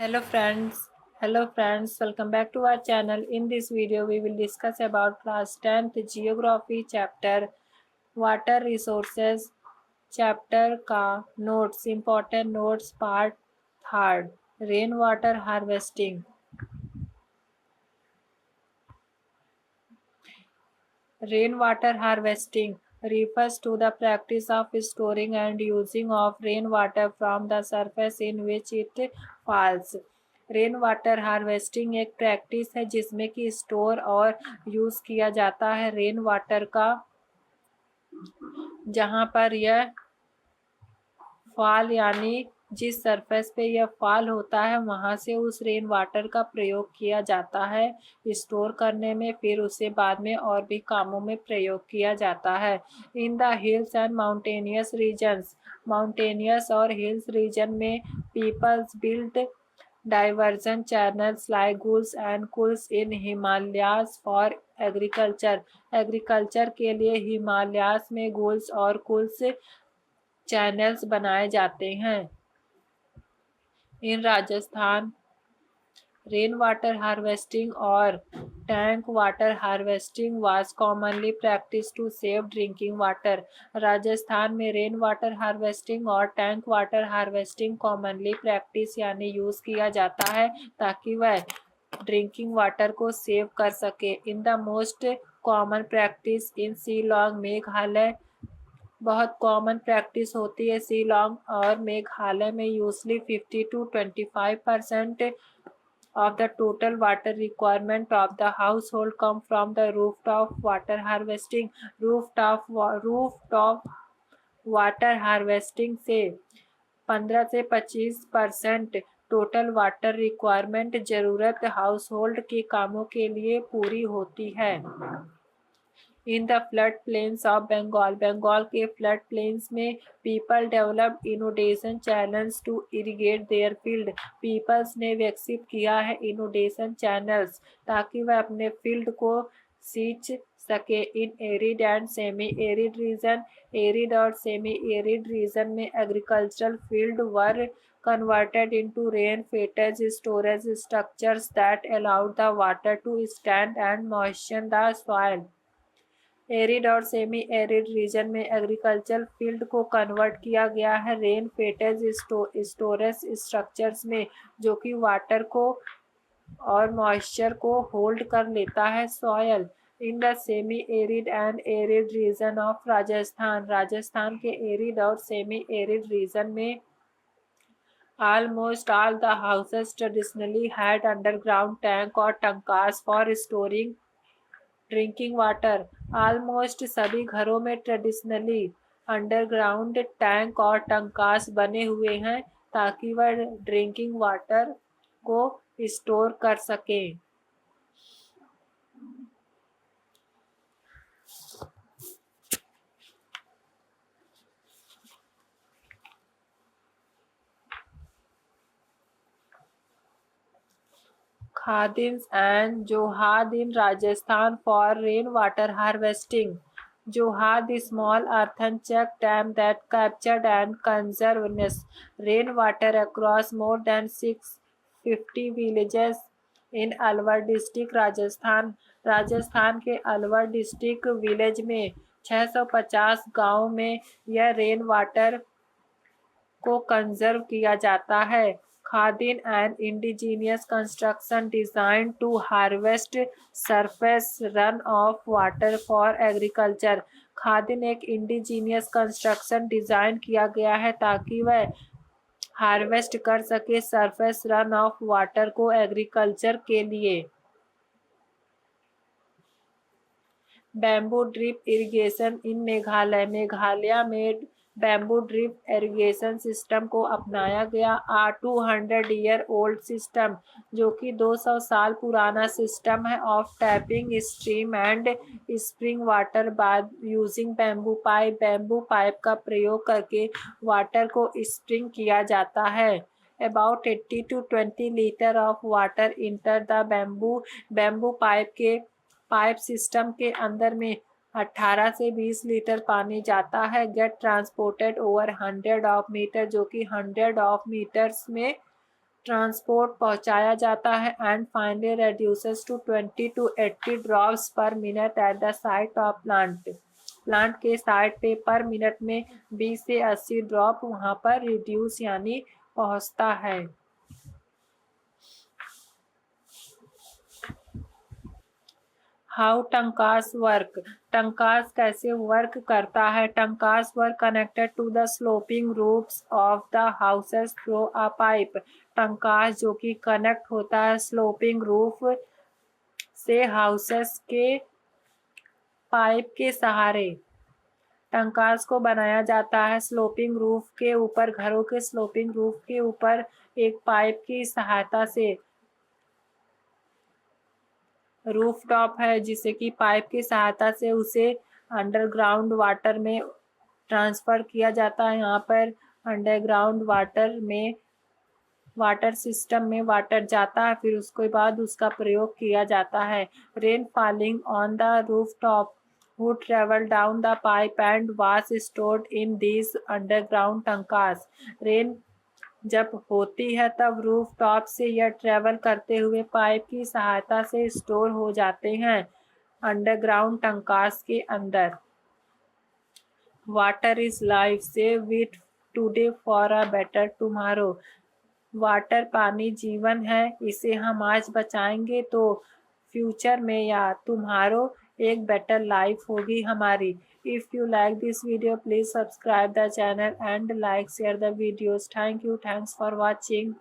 Hello friends, welcome back to our channel. In this video we will discuss about class 10th geography chapter water resources chapter का notes important notes part third rainwater harvesting. Rainwater harvesting refers to the practice of storing and using of rainwater from the surface in which it falls. Rain water harvesting एक practice है जिसमें कि store और use किया जाता है rain water का जहां पर यह फॉल यानी जिस सरफेस पे यह फॉल होता है वहां से उस रेन वाटर का प्रयोग किया जाता है स्टोर करने में, फिर उसे बाद में और भी कामों में प्रयोग किया जाता है. In the hills and mountainous regions, mountainous और हिल्स रीजन में peoples build diversion channels like guls and kuls in Himalayas for agriculture. Agriculture के लिए हिमालयास में गुल्स और कुल्स चैनल्स बनाए जाते हैं. In Rajasthan rain water harvesting और tank water harvesting was commonly practice to save drinking water. Rajasthan में रेन वाटर हार्वेस्टिंग और tank water harvesting commonly practice यानी यूज किया जाता है ताकि वह ड्रिंकिंग वाटर को सेव कर सके. In the most common practice in Shillong Meghalaya, बहुत कॉमन प्रैक्टिस होती है शिलांग और मेघालय में. Usually 50 to 25% of the total water requirement of the household come from the rooftop water harvesting. rooftop water harvesting से 15 से 25% टोटल वाटर रिक्वायरमेंट जरूरत हाउस होल्ड के कामों के लिए पूरी होती है. In the flood plains of Bengal, Bengal के फ्लड प्लेन्स में people develop inundation channels to irrigate their field. Peoples ने विकसित किया है इनोडेशन चैनल्स ताकि वह अपने फील्ड को सींच सके. इन arid and semi arid region, arid और सेमी एरिड रीजन में agricultural field were converted into rain fetters storage structures that allowed the water to stand and moisten the soil. Arid और semi arid region में agriculture field को convert किया गया है rain फेटेज storage structures में जो कि वाटर को और मॉइस्चर को होल्ड कर लेता है soil. In the semi arid and arid region of Rajasthan, Rajasthan के एरिड और सेमी एरिड रीजन में almost all the houses traditionally had underground tank और tankas for storing drinking water. Almost सभी घरों में ट्रेडिशनली अंडरग्राउंड टैंक और टंकास बने हुए हैं ताकि वह ड्रिंकिंग वाटर को स्टोर कर सकें. Khadins and Johad in Rajasthan for rainwater harvesting. Johad is small earthen check dam that captured and conserves rainwater across more than 650 villages in Alwar district Rajasthan. Rajasthan के अलवर डिस्ट्रिक्ट विलेज में 650 गांव में यह रेन वाटर को conserve किया जाता है. Khadin and indigenous construction design to harvest surface run off water for agriculture. Khadin एक इंडिजीनियस कंस्ट्रक्शन डिजाइन किया गया है ताकि वह हार्वेस्ट कर सके सरफेस रन ऑफ वाटर को एग्रीकल्चर के लिए. बैम्बू ड्रिप इरिगेशन इन मेघालय, मेघालय में बैम्बू ड्रिप इरिगेशन सिस्टम को अपनाया गया. 200 ईयर ओल्ड सिस्टम जो कि 200 साल पुराना सिस्टम है of tapping stream and spring water by using bamboo pipe. Bamboo pipe का प्रयोग करके वाटर को स्प्रिंग किया जाता है. About 80 to 20 litre of water enter the bamboo pipe system के अंदर में 18 से 20 लीटर पानी जाता है. Get transported over 100 of metre जो कि 100 ऑफ मीटर्स में ट्रांसपोर्ट पहुंचाया जाता है and finally reduces to 20 to 80 drops पर minute at the site of plant. Plant के साइट पे पर मिनट में 20 से 80 ड्रॉप वहां पर रिड्यूस यानी पहुंचता है। हाउ टंकास वर्क, टंकास कैसे वर्क करता है। Tankas work connected to the sloping roofs of the houses through a pipe. Tankas जो कि कनेक्ट होता है स्लोपिंग रूफ से हाउसेस के पाइप के सहारे। टंकास को बनाया जाता है स्लोपिंग रूफ के ऊपर, घरों के स्लोपिंग रूफ के ऊपर एक पाइप की सहायता से। रूफ टॉप है जिसे कि पाइप की सहायता से उसे अंडरग्राउंड वाटर में ट्रांसफर किया जाता है। यहाँ पर अंडरग्राउंड वाटर सिस्टम में वाटर जाता है, फिर उसके बाद उसका प्रयोग किया जाता है। Rain falling on the roof top would travel down the pipe and was stored in these underground tankas. Rain जब होती है तब रूफ टॉप से यह ट्रेवल करते हुए पाइप की सहायता से स्टोर हो जाते हैं अंडरग्राउंड टंकास के अंदर। Water is life, save it today for a better tomorrow. Water पानी जीवन है, इसे हम आज बचाएंगे तो फ्यूचर में या तुम्हारो एक बेटर लाइफ होगी हमारी। If you like this video please subscribe the channel and like share the videos. Thank you, thanks for watching.